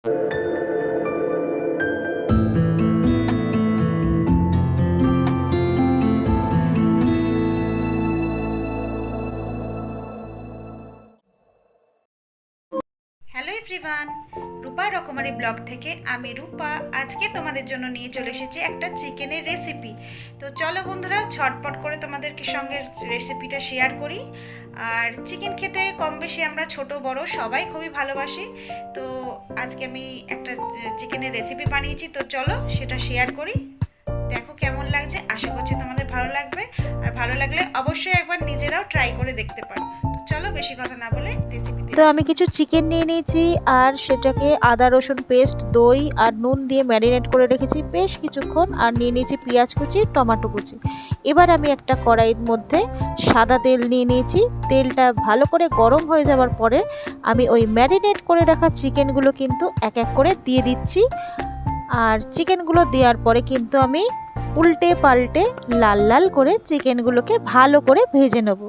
Hello everyone, রূপা রকমারি blog থেকে আমি রূপা আজকে তোমাদের জন্য নিয়ে চলে এসেছি একটা চিকেনের রেসিপি। তো চলো বন্ধুরা, ঝটপট করে তোমাদেরকে সঙ্গে রেসিপিটা শেয়ার করি। আর চিকেন খেতে কম বেশি আমরা ছোট বড় সবাই খুবই ভালোবাসি। তো আজকে আমি একটা চিকেনের রেসিপি বানিয়েছি, তো চলো সেটা শেয়ার করি। দেখো কেমন লাগছে, আশা করছি তোমাদের ভালো লাগবে। আর ভালো লাগলে অবশ্যই একবার নিজেরাও ট্রাই করে দেখতে পারো। তো চলো বেশি কথা না বলে রেসিপিতে। তো আমি কিছু চিকেন নিয়ে নিয়েছি আর সেটাকে আদা রসুন পেস্ট, দই আর নুন দিয়ে ম্যারিনেট করে রেখেছি বেশ কিছুক্ষণ। আর নিয়ে নিয়েছি পেঁয়াজ কুচি, টমেটো কুচি। এবার আমি একটা কড়াইয়ের মধ্যে সাদা তেল নিয়ে নিয়েছি। তেলটা ভালো করে গরম হয়ে যাওয়ার পরে আমি ওই ম্যারিনেট করে রাখা চিকেনগুলো কিন্তু এক এক করে দিয়ে দিচ্ছি। আর চিকেনগুলো দেওয়ার পরে কিন্তু আমি উল্টে পাল্টে লাল লাল করে চিকেনগুলোকে ভালো করে ভেজে নেব।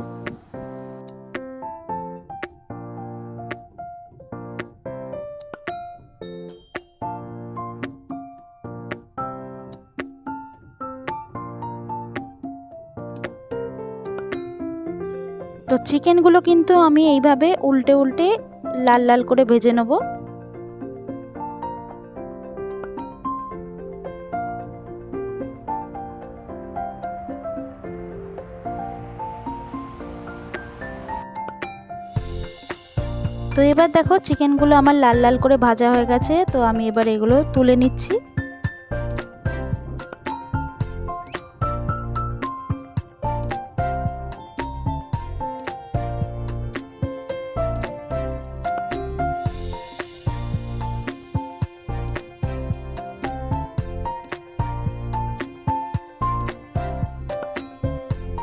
তো চিকেনগুলো কিন্তু আমি এইভাবে উল্টে উল্টে লাল লাল করে ভেজে নেব। তো এবার দেখো চিকেনগুলো আমার লাল লাল করে ভাজা হয়ে গেছে। তো আমি এবার এগুলো তুলে নিচ্ছি।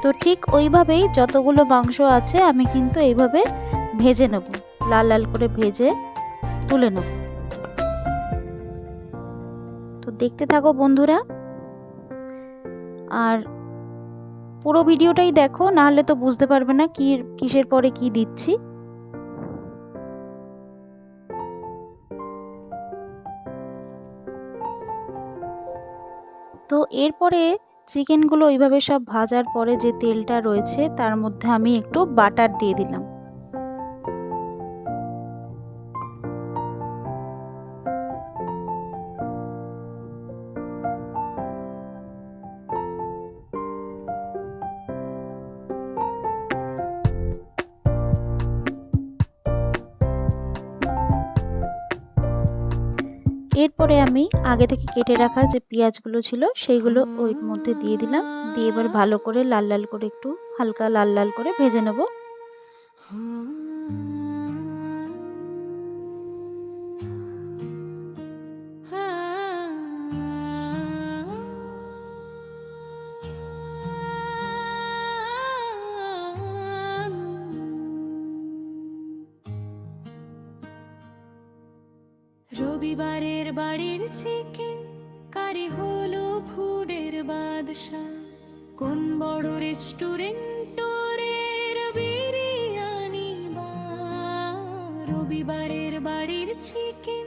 তো ঠিক ওইভাবেই যতগুলো মাংস আছে আমি কিন্তু এইভাবে ভেজে নেব, লাল লাল করে ভেজে তুলে নেব। তো দেখতে থাকো বন্ধুরা, আর পুরো ভিডিওটাই দেখো, না হলে তো বুঝতে পারবে না কিসের পরে কি দিচ্ছি। তো এরপরে চিকেনগুলো ওইভাবে সব ভাজার পরে যে তেলটা রয়েছে তার মধ্যে আমি একটু বাটার দিয়ে দিলাম। এরপরে আমি আগে থেকে কেটে রাখা যে পেঁয়াজগুলো ছিল সেইগুলো ওই মধ্যে দিয়ে দিলাম। দিয়ে এবার ভালো করে লাল লাল করে একটু হালকা লাল লাল করে ভেজে নেব। রবিবারের বাড়ির চিকেন কারি হলো ফুডের বাদশা, কোন বড় রেস্টুরেন্টের বিরিয়ানি বা রবিবারের বাড়ির চিকেন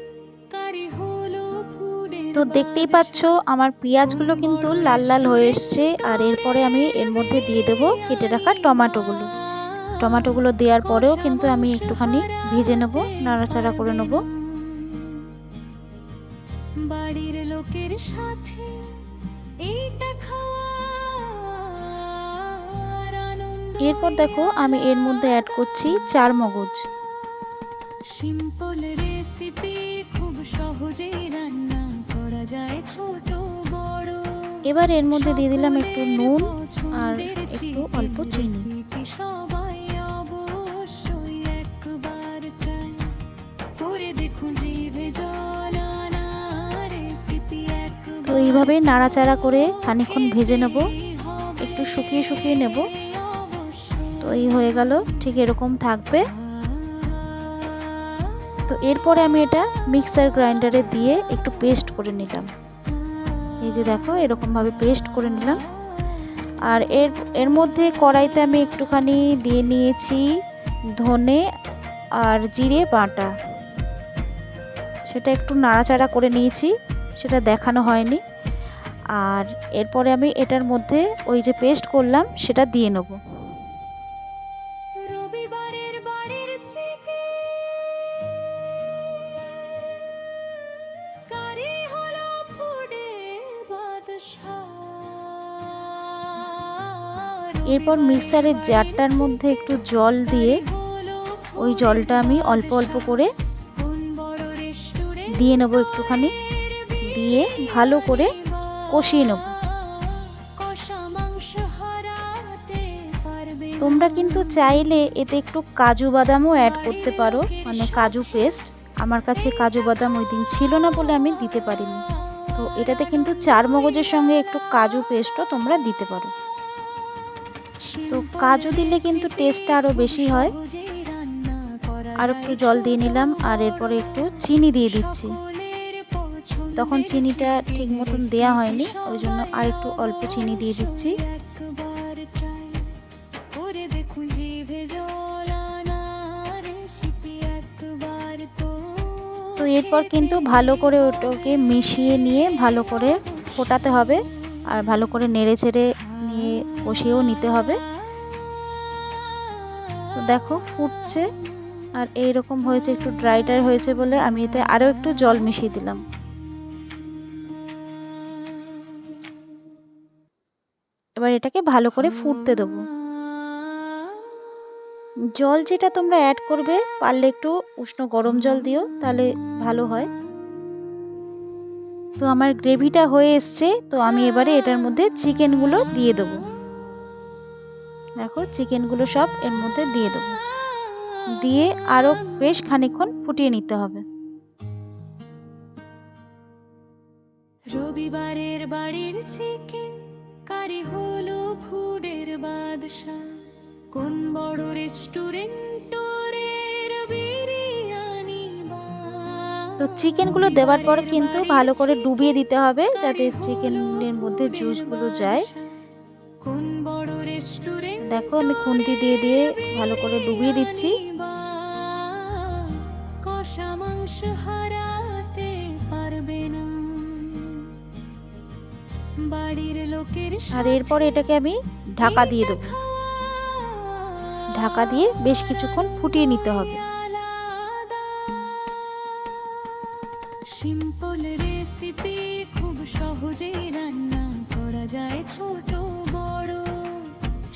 কারি হলো ফুডের। তো দেখতেই পাচ্ছ আমার পেঁয়াজগুলো কিন্তু লাল লাল হয়ে এসছে। আর এরপরে আমি এর মধ্যে দিয়ে দেবো কেটে রাখা টমেটোগুলো দেওয়ার পরেও কিন্তু আমি একটুখানি ভেজে নেব, নাড়াচাড়া করে নেব। বাড়ির লোকের সাথে এইটা খাওয়ার আনন্দ। এরপর দেখো আমি এর মধ্যে অ্যাড করছি চার মগজ। সিম্পল রেসিপি, খুব সহজেই রান্না করা যায় ছোট বড়। এবার এর মধ্যে দিয়ে দিলাম একটু নুন আর একটু অল্প চিনি। সবাই অবশ্যই একবার ট্রাই করে দেখুন, জিভে জল আনা রেসিপি একবার। তো এইভাবে নাড়াচাড়া করে খানিকক্ষণ ভেজে নেব, একটু শুকিয়ে শুকিয়ে নেব। তো এই হয়ে গেল, ঠিক এরকম থাকবে। তো এরপরে আমি এটা মিক্সার গ্রাইন্ডারে দিয়ে একটু পেস্ট করে নিলাম। এই যে দেখো এরকমভাবে পেস্ট করে নিলাম। আর এর মধ্যে কড়াইতে আমি একটুখানি দিয়ে নিয়েছি ধনে আর জিরে বাটা। সেটা একটু নাড়াচাড়া করে নিয়েছি, সেটা দেখানো হয়নি। আর এরপরে আমি এটার মধ্যে ওই যে পেস্ট করলাম সেটা দিয়ে নেব। রবিবারের বাড়ির চিকেন কারি হলো ফুডের বাদশা। এরপর মিক্সারের জারটার মধ্যে একটু জল দিয়ে ওই জলটা আমি অল্প অল্প করে দিয়ে নেব, একটুখানি দিয়ে ভালো করে কষিয়ে নেব। তোমরা কিন্তু চাইলে এতে একটু কাজু বাদামও অ্যাড করতে পারো, মানে কাজু পেস্ট। আমার কাছে কাজু বাদাম ওই দিন ছিল না বলে আমি দিতে পারিনি। তো এটাতে কিন্তু চার মগজের সঙ্গে একটু কাজু পেস্টও তোমরা দিতে পারো। তো কাজু দিলে কিন্তু টেস্টটা আরও বেশি হয়। আর একটু জল দিয়ে নিলাম, আর এরপরে একটু চিনি দিয়ে দিচ্ছি। তখন চিনিটা ঠিক মতন দেওয়া হয়নি, ওই জন্য আর একটু অল্প চিনি দিয়ে দিচ্ছি। তো এরপর কিন্তু ভালো করে ওটাকে মিশিয়ে নিয়ে ভালো করে ফোটাতে হবে, আর ভালো করে নেড়ে চেড়ে নিয়ে কষিয়েও নিতে হবে। তো দেখো ফুটছে, আর এইরকম হয়েছে, একটু ড্রাই ড্রাই হয়েছে বলে আমি এতে আরও একটু জল মিশিয়ে দিলাম। এবার এটাকে ভালো করে ফুটতে দেবো। জল যেটা তোমরা অ্যাড করবে পারলে একটু উষ্ণ গরম জল দিও, তাহলে ভালো হয়। তো আমার গ্রেভিটা হয়ে এসছে, তো আমি এবারে এটার মধ্যে চিকেনগুলো দিয়ে দেবো। দেখো চিকেনগুলো সব এর মধ্যে দিয়ে দেবো, দিয়ে আরও বেশ খানিকক্ষণ ফুটিয়ে নিতে হবে। রবিবারের বাড়ির চিকেন কারি হলো ফুডের বাদশা। কোন বড় রেস্টুরেন্টের বিরিয়ানি। তো চিকেনগুলো দেওয়ার পর কিন্তু ভালো করে ডুবিয়ে দিতে হবে, যাতে চিকেনের মধ্যে জুসগুলো যায়। কোন বড় রেস্টুরেন্ট দেখো আমি খুন্তি দিয়ে দিয়ে ভালো করে ডুবিয়ে দিচ্ছি। কষা মাংস হারাতে পারবে না বাড়ির লোকের। আর এরপর এটাকে আমি ঢাকা দিয়ে দেবো। ঢাকা দিয়ে বেশ কিছুক্ষণ ফুটিয়ে নিতে হবে। সিম্পল রেসিপি, খুব সহজেই রান্না করা যায়, ছোট বড়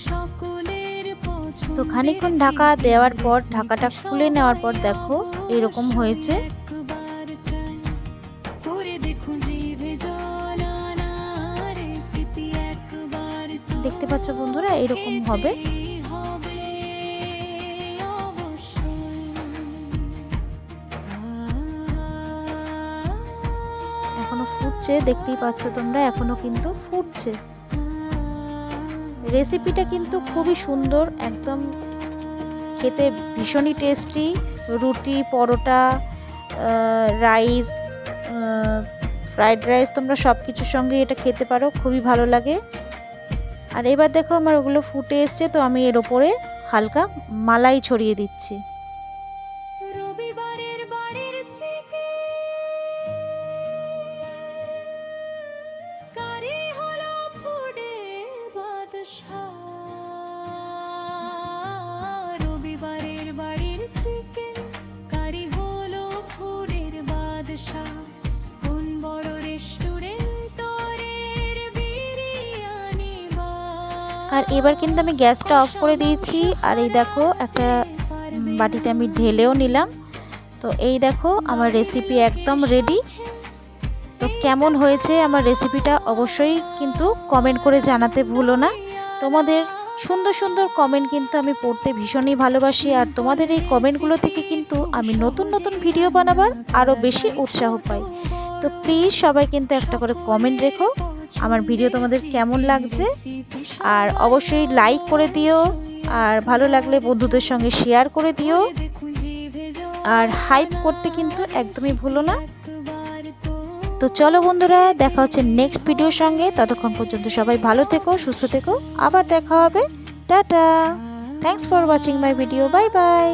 সকলের পছন্দ। তো খানিকক্ষণ ঢাকা দেওয়ার পর ঢাকাটা খুলে নেওয়ার পর দেখো এরকম হয়েছে। দেখতে পাচ্ছ বন্ধুরা, এরকম হবে। এখনো ফুটছে, দেখতেই পাচ্ছ তোমরা, এখনো কিন্তু ফুটছে। রেসিপিটা কিন্তু খুবই সুন্দর, একদম খেতে ভীষণই টেস্টি। রুটি, পরোটা, রাইস, ফ্রাইড রাইস, তোমরা সব কিছুর সঙ্গে এটা খেতে পারো, খুবই ভালো লাগে। আর এবার দেখো আমার ওগুলো ফুটে এসছে, তো আমি এর ওপরে হালকা মালাই ছড়িয়ে দিচ্ছি। রবিবারের বাড়ির চিকেন কারি হলো ফুডের বাদশা। রবিবারের বাড়ির চিকেন কারি হলো ফুডের বাদশা। কোন বড় রেস্টুরেন্টের বিরিয়ানি। আর এবার কিন্তু আমি গ্যাসটা অফ করে দিয়েছি, আর এই দেখো একটা বাটিতে আমি ঢেলেও নিলাম। তো এই দেখো আমার রেসিপি একদম রেডি। তো কেমন হয়েছে আমার রেসিপিটা অবশ্যই কিন্তু কমেন্ট করে জানাতে ভুলো না। তোমাদের সুন্দর সুন্দর কমেন্ট কিন্তু আমি পড়তে ভীষণই ভালোবাসি, আর তোমাদের এই কমেন্টগুলো থেকে কিন্তু আমি নতুন নতুন ভিডিও বানাবার আরও বেশি উৎসাহ পাই। তো প্লিজ সবাই কিন্তু একটা করে কমেন্ট রেখো আমার ভিডিও তোমাদের কেমন লাগছে, আর অবশ্যই লাইক করে দিও, আর ভালো লাগলে বন্ধুদের সঙ্গে শেয়ার করে দিও, আর হাইপ করতে কিন্তু একদমই ভুলো না। তো চলো বন্ধুরা, দেখা হচ্ছে নেক্সট ভিডিওর সঙ্গে। ততক্ষণ পর্যন্ত সবাই ভালো থেকো, সুস্থ থেকো, আবার দেখা হবে। Tata, thanks for watching my video, bye bye.